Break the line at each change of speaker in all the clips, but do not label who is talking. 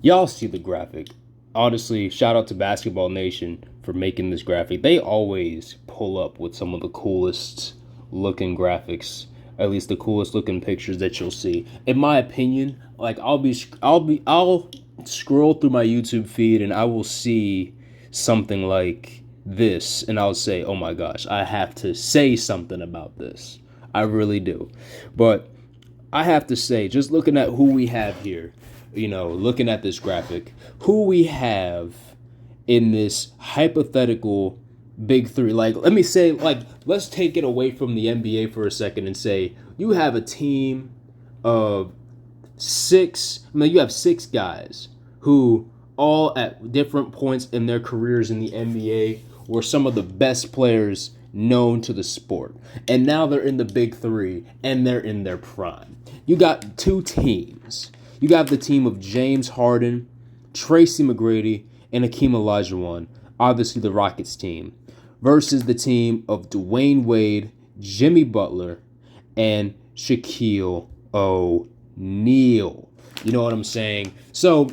Y'all see the graphic. Honestly, shout out to Basketball Nation for making this graphic. They always pull up with some of the coolest looking graphics, at least the coolest looking pictures that you'll see. In my opinion, like I'll scroll through my YouTube feed and I will see something like this and I'll say, "Oh my gosh, I have to say something about this." I really do. But I have to say, just looking at who we have here, looking at this graphic, who we have in this hypothetical big three. Like, let me say, let's take it away from the NBA for a second and say you have a team of you have six guys who all at different points in their careers in the NBA were some of the best players known to the sport. And now they're in the big three and they're in their prime. You got two teams. You got the team of James Harden, Tracy McGrady, and Hakeem Olajuwon, obviously the Rockets team, versus the team of Dwayne Wade, Jimmy Butler, and Shaquille O'Neal. You know what I'm saying? So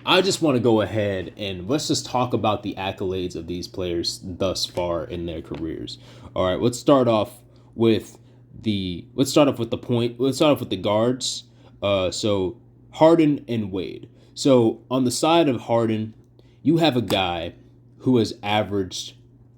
I just want to go ahead and let's just talk about the accolades of these players thus far in their careers. All right, let's start off with the guards. So Harden and Wade. So on the side of Harden, you have a guy who has averaged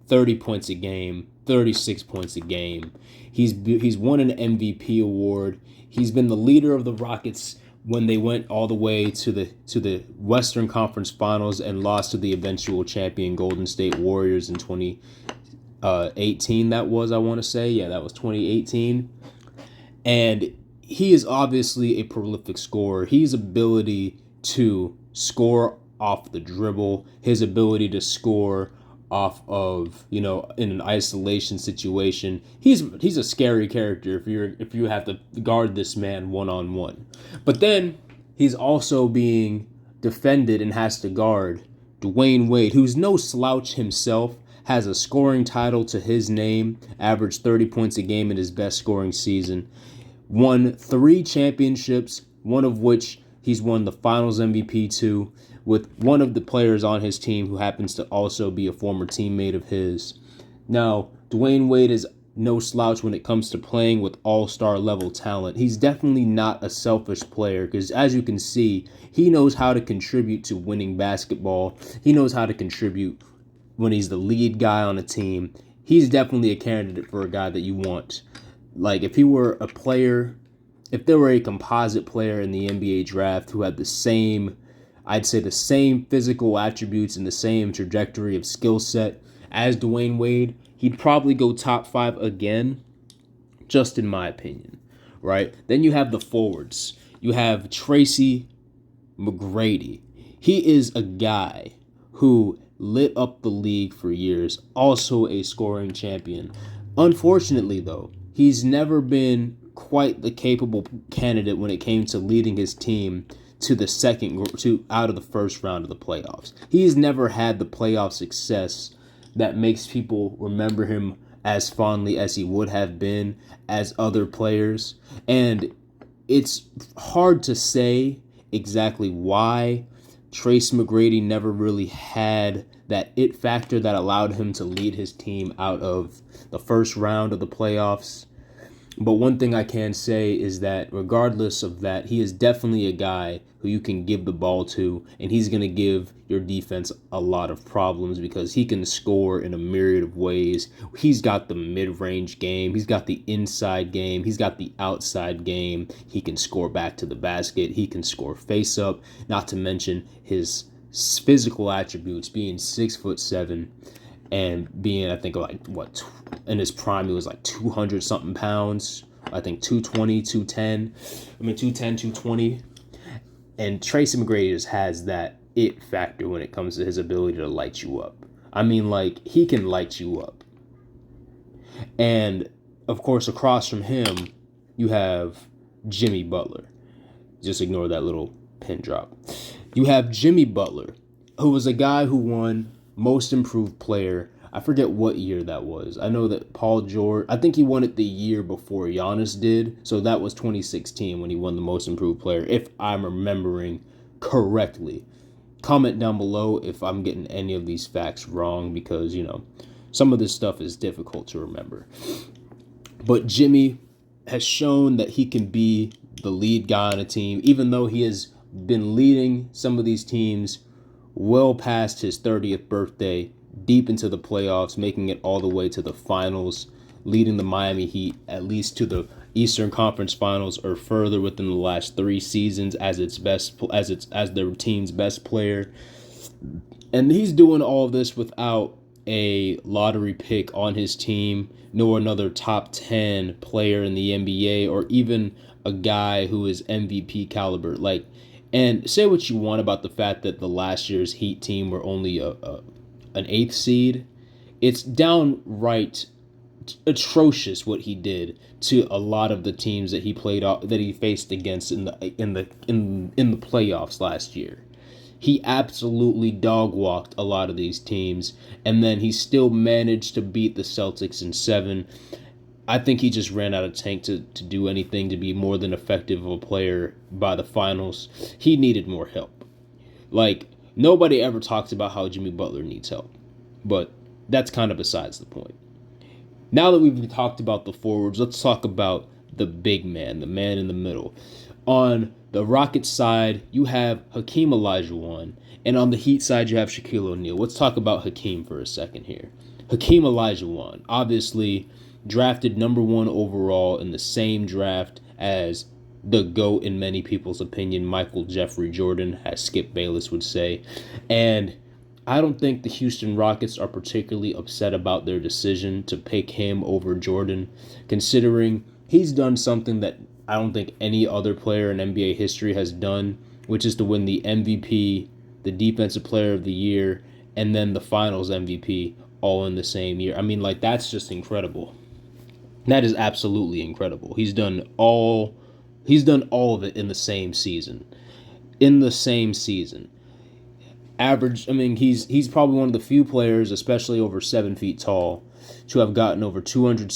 30 points a game, 36 points a game. He's won an MVP award. He's been the leader of the Rockets when they went all the way to the Western Conference Finals and lost to the eventual champion Golden State Warriors in 2018. That was, I want to say, yeah, that was 2018. And he is obviously a prolific scorer. His ability to score off the dribble, his ability to score off of, in an isolation situation. He's a scary character if you have to guard this man one-on-one. But then he's also being defended and has to guard Dwayne Wade, who's no slouch himself, has a scoring title to his name, averaged 30 points a game in his best scoring season, won 3 championships, one of which he's won the Finals MVP to, with one of the players on his team who happens to also be a former teammate of his. Now, Dwayne Wade is no slouch when it comes to playing with all-star level talent. He's definitely not a selfish player because, as you can see, he knows how to contribute to winning basketball. He knows how to contribute when he's the lead guy on a team. He's definitely a candidate for a guy that you want. Like, if he were a player, if there were a composite player in the NBA draft who had the same physical attributes and the same trajectory of skill set as Dwayne Wade, he'd probably go top 5 again, just in my opinion, right? Then you have the forwards. You have Tracy McGrady. He is a guy who lit up the league for years, also a scoring champion. Unfortunately, though, he's never been quite the capable candidate when it came to leading his team out of the first round of the playoffs. He's never had the playoff success that makes people remember him as fondly as he would have been as other players. And it's hard to say exactly why Trace McGrady never really had that it factor that allowed him to lead his team out of the first round of the playoffs. But one thing I can say is that regardless of that, he is definitely a guy who you can give the ball to, and he's going to give your defense a lot of problems because he can score in a myriad of ways. He's got the mid-range game. He's got the inside game. He's got the outside game. He can score back to the basket. He can score face-up, not to mention his physical attributes, being 6'7", and being, I think, in his prime, he was like 200 something pounds. I think 220, 210. 220. And Tracy McGrady just has that it factor when it comes to his ability to light you up. He can light you up. And, of course, across from him, you have Jimmy Butler. Just ignore that little pin drop. You have Jimmy Butler, who was a guy who won Most Improved Player. I forget what year that was. I know that Paul George, I think he won it the year before Giannis did. So that was 2016 when he won the Most Improved Player, if I'm remembering correctly. Comment down below if I'm getting any of these facts wrong, because, some of this stuff is difficult to remember. But Jimmy has shown that he can be the lead guy on a team, even though he has been leading some of these teams well past his 30th birthday, deep into the playoffs, making it all the way to the finals, leading the Miami Heat at least to the Eastern Conference Finals or further within the last 3 seasons as their team's best player. And he's doing all this without a lottery pick on his team, nor another top 10 player in the NBA, or even a guy who is MVP caliber. And say what you want about the fact that the last year's Heat team were only an 8th seed. It's downright atrocious what he did to a lot of the teams that he faced against in the playoffs last year. He absolutely dog walked a lot of these teams, and then he still managed to beat the Celtics in 7. I think he just ran out of tank to do anything to be more than effective of a player by the finals. He needed more help. Nobody ever talks about how Jimmy Butler needs help, but that's kind of besides the point. Now that we've talked about the forwards, let's talk about the big man, the man in the middle. On the Rockets side, you have Hakeem Olajuwon, and on the Heat side, you have Shaquille O'Neal. Let's talk about Hakeem for a second here. Hakeem Olajuwon, obviously drafted number 1 overall in the same draft as the GOAT, in many people's opinion, Michael Jeffrey Jordan, as Skip Bayless would say. And I don't think the Houston Rockets are particularly upset about their decision to pick him over Jordan, considering he's done something that I don't think any other player in NBA history has done, which is to win the MVP, the Defensive Player of the Year, and then the Finals MVP all in the same year. I mean, that's just incredible. That is absolutely incredible. He's done all of it in the same season. Average, he's probably one of the few players, especially over 7 feet tall, to have gotten over 100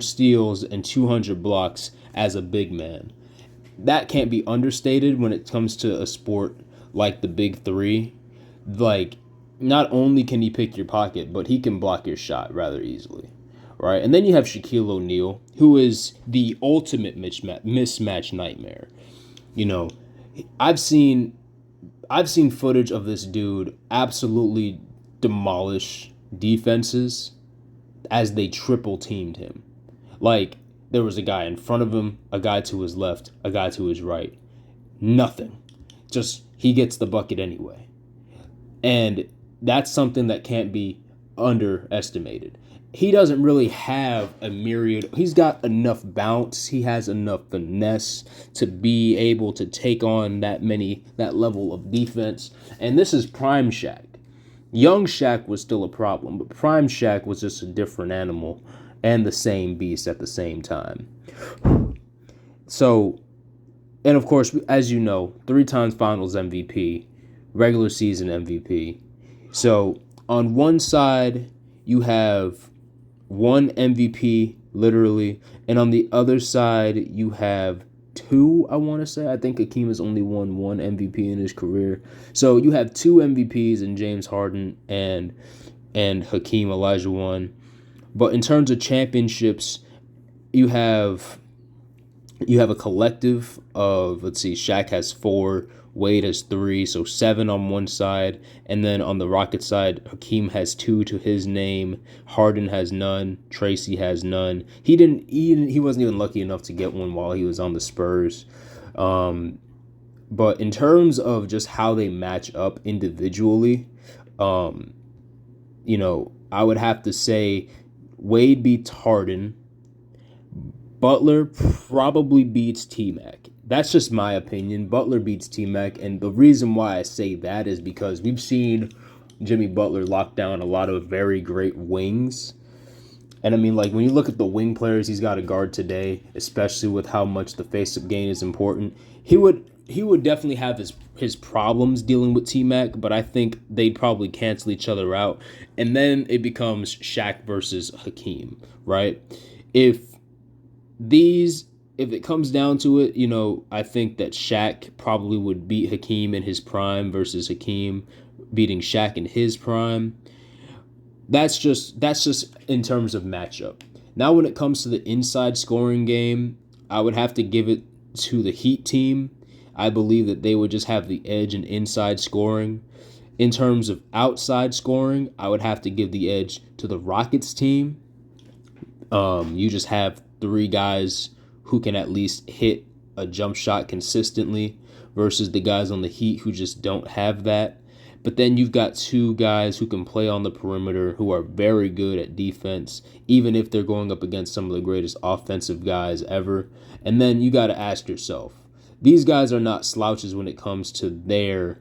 steals and 200 blocks as a big man. That can't be understated when it comes to a sport like the Big Three. Not only can he pick your pocket, but he can block your shot rather easily, right? And then you have Shaquille O'Neal, who is the ultimate mismatch nightmare. I've seen footage of this dude absolutely demolish defenses as they triple teamed him. There was a guy in front of him, a guy to his left, a guy to his right. Nothing. Just he gets the bucket anyway. And that's something that can't be underestimated. He doesn't really have a myriad. He's got enough bounce. He has enough finesse to be able to take on that level of defense. And this is prime Shaq. Young Shaq was still a problem, but prime Shaq was just a different animal and the same beast at the same time. So, and of course, as you know, 3 times Finals MVP, regular season MVP. So on one side, you have 1 MVP, literally, and on the other side, you have 2, I want to say. I think Hakeem has only won 1 MVP in his career. So you have 2 MVPs in James Harden and Hakeem Olajuwon. But in terms of championships, you have a collective of, Shaq has 4, Wade has 3, so 7 on one side, and then on the Rockets side, Hakeem has 2 to his name, Harden has none, Tracy has none. He wasn't even lucky enough to get one while he was on the Spurs. But in terms of just how they match up individually, I would have to say Wade beats Harden. Butler probably beats Tmac. That's just my opinion. Butler beats Tmac, and the reason why I say that is because we've seen Jimmy Butler lock down a lot of very great wings. And when you look at the wing players he's got to guard today, especially with how much the face-up game is important, he would definitely have his problems dealing with Tmac, but I think they'd probably cancel each other out. And then it becomes Shaq versus Hakeem, right? If these if it comes down to it, I think that Shaq probably would beat Hakeem in his prime versus Hakeem beating Shaq in his prime. That's just in terms of matchup. Now, when it comes to the inside scoring game, I would have to give it to the Heat team. I believe that they would just have the edge in inside scoring. In terms of outside scoring, I would have to give the edge to the Rockets team. You just have three guys who can at least hit a jump shot consistently versus the guys on the Heat who just don't have that. But then you've got two guys who can play on the perimeter who are very good at defense, even if they're going up against some of the greatest offensive guys ever. And then you got to ask yourself, these guys are not slouches when it comes to their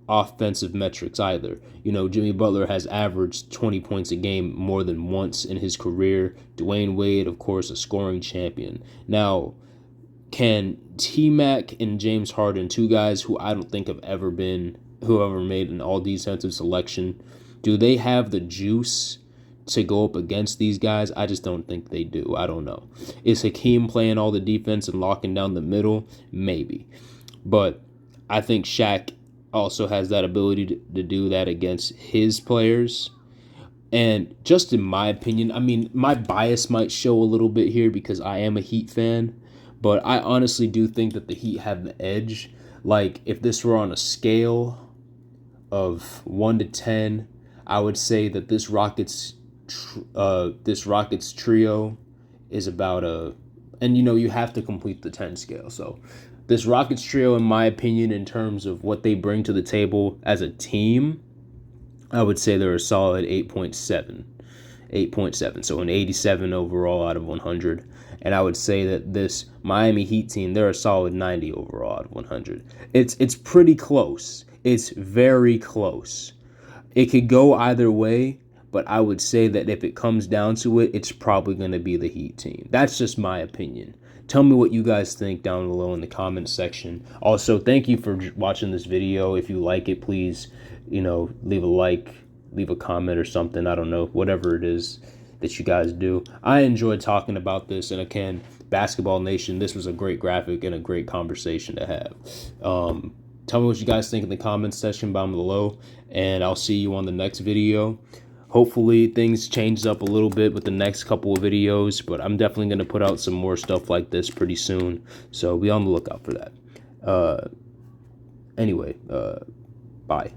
offensive metrics either. Jimmy Butler has averaged 20 points a game more than once in his career. Dwayne Wade, of course, a scoring champion. Now, can Tmac and James Harden, two guys who I don't think have ever made an all-defensive selection, do they have the juice to go up against these guys? I just don't think they do. I don't know. Is Hakeem playing all the defense and locking down the middle? Maybe. But I think Shaq also has that ability to do that against his players. And just in my opinion, I mean, my bias might show a little bit here because I am a Heat fan, but I honestly do think that the Heat have the edge. Like, if this were on a scale of 1 to 10, I would say that this Rockets trio is about and you have to complete the 10 scale. So this Rockets trio, in my opinion, in terms of what they bring to the table as a team, I would say they're a solid 8.7. 8.7, so an 87 overall out of 100. And I would say that this Miami Heat team, they're a solid 90 overall out of 100. It's pretty close. It's very close. It could go either way, but I would say that if it comes down to it, it's probably going to be the Heat team. That's just my opinion. Tell me what you guys think down below in the comments section. Also, thank you for watching this video. If you like it, please, leave a like, leave a comment or something. I don't know, whatever it is that you guys do. I enjoyed talking about this, and again, Basketball Nation, this was a great graphic and a great conversation to have. Tell me what you guys think in the comments section down below, and I'll see you on the next video. Hopefully things change up a little bit with the next couple of videos, but I'm definitely going to put out some more stuff like this pretty soon, so be on the lookout for that. Anyway, bye.